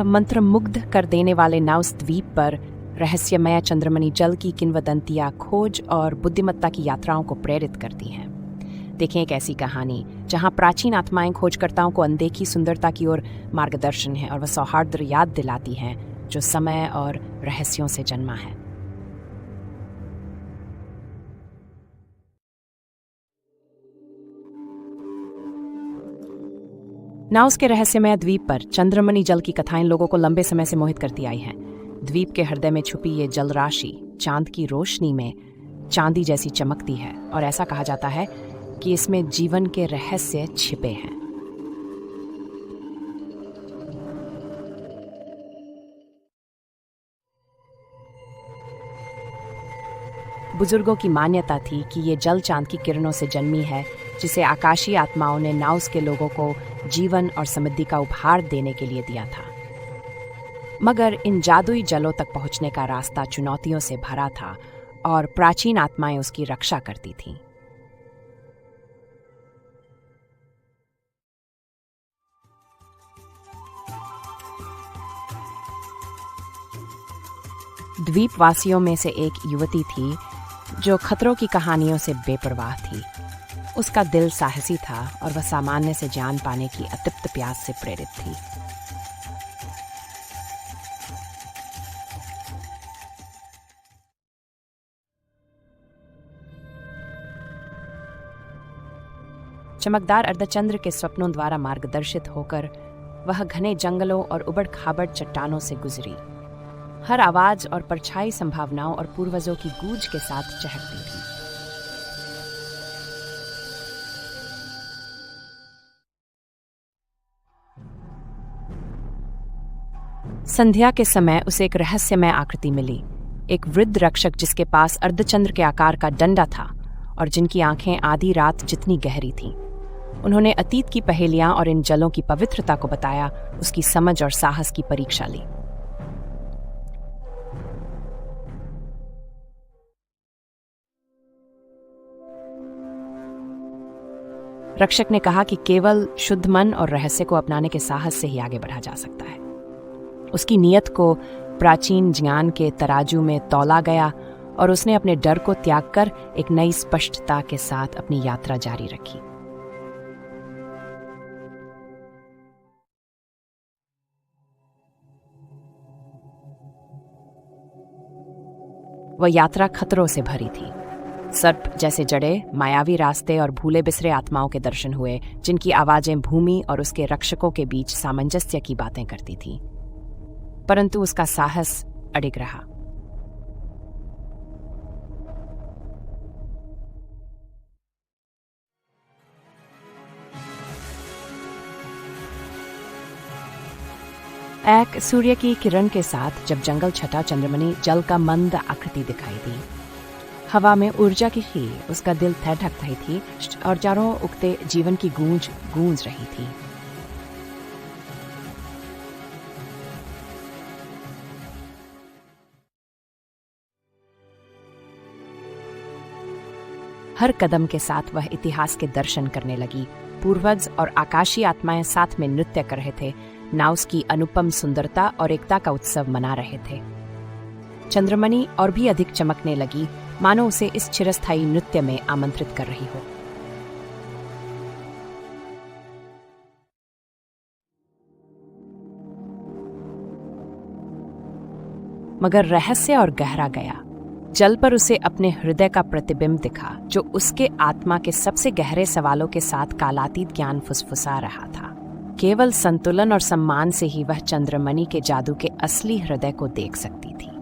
मंत्रमुग्ध कर देने वाले नाउस द्वीप पर रहस्यमय चंद्रमणि जल की किंवदंतियां खोज और बुद्धिमत्ता की यात्राओं को प्रेरित करती हैं। देखें एक ऐसी कहानी जहां प्राचीन आत्माएं खोजकर्ताओं को अनदेखी सुंदरता की ओर मार्गदर्शन है और वह सौहार्द याद दिलाती हैं जो समय और रहस्यों से जन्मा है। नाउस के रहस्यमय द्वीप पर चंद्रमणि जल की कथाएं लोगों को लंबे समय से मोहित करती आई हैं। द्वीप के हृदय में छुपी ये जल राशि चांद की रोशनी में चांदी जैसी चमकती है और ऐसा कहा जाता है कि इसमें जीवन के रहस्य छिपे हैं। बुजुर्गों की मान्यता थी कि ये जल चांद की किरणों से जन्मी है, जिसे आकाशीय आत्माओं ने नाउस के लोगों को जीवन और समृद्धि का उपहार देने के लिए दिया था। मगर इन जादुई जलों तक पहुंचने का रास्ता चुनौतियों से भरा था और प्राचीन आत्माएं उसकी रक्षा करती थीं। द्वीपवासियों में से एक युवती थी जो खतरों की कहानियों से बेपरवाह थी। उसका दिल साहसी था और वह सामान्य से जान पाने की अतृप्त प्यास से प्रेरित थी। चमकदार अर्धचंद्र के स्वप्नों द्वारा मार्गदर्शित होकर वह घने जंगलों और उबड़-खाबड़ चट्टानों से गुजरी। हर आवाज और परछाई संभावनाओं और पूर्वजों की गूंज के साथ चहकती थी। संध्या के समय उसे एक रहस्यमय आकृति मिली, एक वृद्ध रक्षक जिसके पास अर्धचंद्र के आकार का डंडा था और जिनकी आंखें आधी रात जितनी गहरी थीं। उन्होंने अतीत की पहेलियां और इन जलों की पवित्रता को बताया, उसकी समझ और साहस की परीक्षा ली। रक्षक ने कहा कि केवल शुद्ध मन और रहस्य को अपनाने के साहस से ही आगे बढ़ा जा सकता है। उसकी नीयत को प्राचीन ज्ञान के तराजू में तौला गया और उसने अपने डर को त्याग कर एक नई स्पष्टता के साथ अपनी यात्रा जारी रखी। वह यात्रा खतरों से भरी थी। सर्प जैसे जड़े, मायावी रास्ते और भूले बिसरे आत्माओं के दर्शन हुए, जिनकी आवाजें भूमि और उसके रक्षकों के बीच सामंजस्य की बातें करती थीं। परंतु उसका साहस अडिग रहा। एक सूर्य की किरण के साथ जब जंगल छटा, चंद्रमणि जल का मंद आकृति दिखाई दी। हवा में ऊर्जा की खीर, उसका दिल ठक रही थी और चारों उगते जीवन की गूंज गूंज रही थी। हर कदम के साथ वह इतिहास के दर्शन करने लगी। पूर्वज और आकाशीय आत्माएं साथ में नृत्य कर रहे थे, नाउस की अनुपम सुंदरता और एकता का उत्सव मना रहे थे। चंद्रमणि और भी अधिक चमकने लगी, मानो उसे इस चिरस्थायी नृत्य में आमंत्रित कर रही हो। मगर रहस्य और गहरा गया। जल पर उसे अपने हृदय का प्रतिबिंब दिखा, जो उसके आत्मा के सबसे गहरे सवालों के साथ कालातीत ज्ञान फुसफुसा रहा था। केवल संतुलन और सम्मान से ही वह चंद्रमणि के जादू के असली हृदय को देख सकती थी।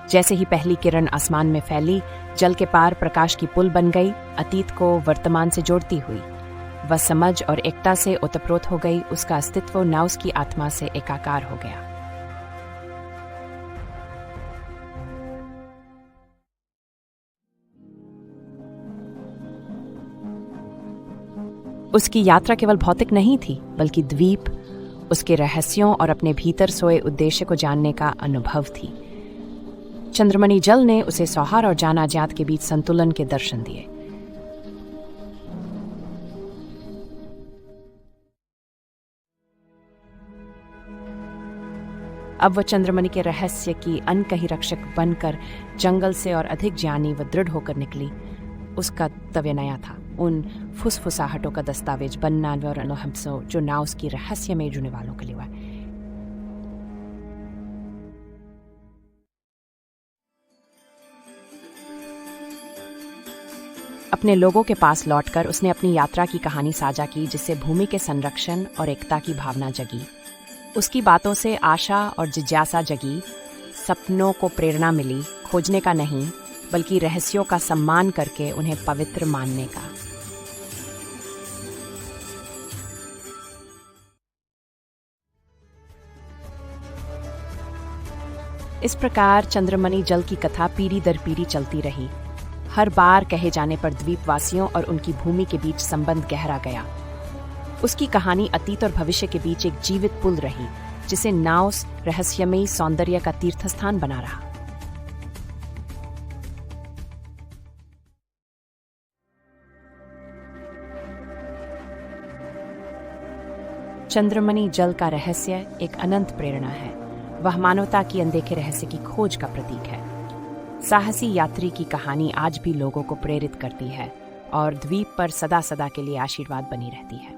जैसे ही पहली किरण आसमान में फैली, जल के पार प्रकाश की पुल बन गई, अतीत को वर्तमान से जोड़ती हुई। वह समझ और एकता से ओतप्रोत हो गई, उसका अस्तित्व नाउस की आत्मा से एकाकार हो गया। उसकी यात्रा केवल भौतिक नहीं थी, बल्कि द्वीप, उसके रहस्यों और अपने भीतर सोए उद्देश्य को जानने का अनुभव थी। चंद्रमणि जल ने उसे सौहार्द और जानाजात के बीच संतुलन के दर्शन दिए। अब वह चंद्रमणि के रहस्य की अनकही रक्षक बनकर जंगल से और अधिक ज्ञानी व दृढ़ होकर निकली। उसका तवे नया था, उन फुसफुसाहटों का दस्तावेज बनना और अनुभव जो नाव उसकी रहस्य में जुड़ने वालों के लिए हुआ। अपने लोगों के पास लौटकर उसने अपनी यात्रा की कहानी साझा की, जिससे भूमि के संरक्षण और एकता की भावना जगी। उसकी बातों से आशा और जिज्ञासा जगी, सपनों को प्रेरणा मिली, खोजने का नहीं बल्कि रहस्यों का सम्मान करके उन्हें पवित्र मानने का। इस प्रकार चंद्रमणि जल की कथा पीढ़ी दर पीढ़ी चलती रही। हर बार कहे जाने पर द्वीपवासियों और उनकी भूमि के बीच संबंध गहरा गया। उसकी कहानी अतीत और भविष्य के बीच एक जीवित पुल रही, जिसे नाउस रहस्यमयी सौंदर्य का तीर्थस्थान बना रहा। चंद्रमणि जल का रहस्य एक अनंत प्रेरणा है। वह मानवता की अनदेखे रहस्य की खोज का प्रतीक है। साहसी यात्री की कहानी आज भी लोगों को प्रेरित करती है और द्वीप पर सदा सदा के लिए आशीर्वाद बनी रहती है।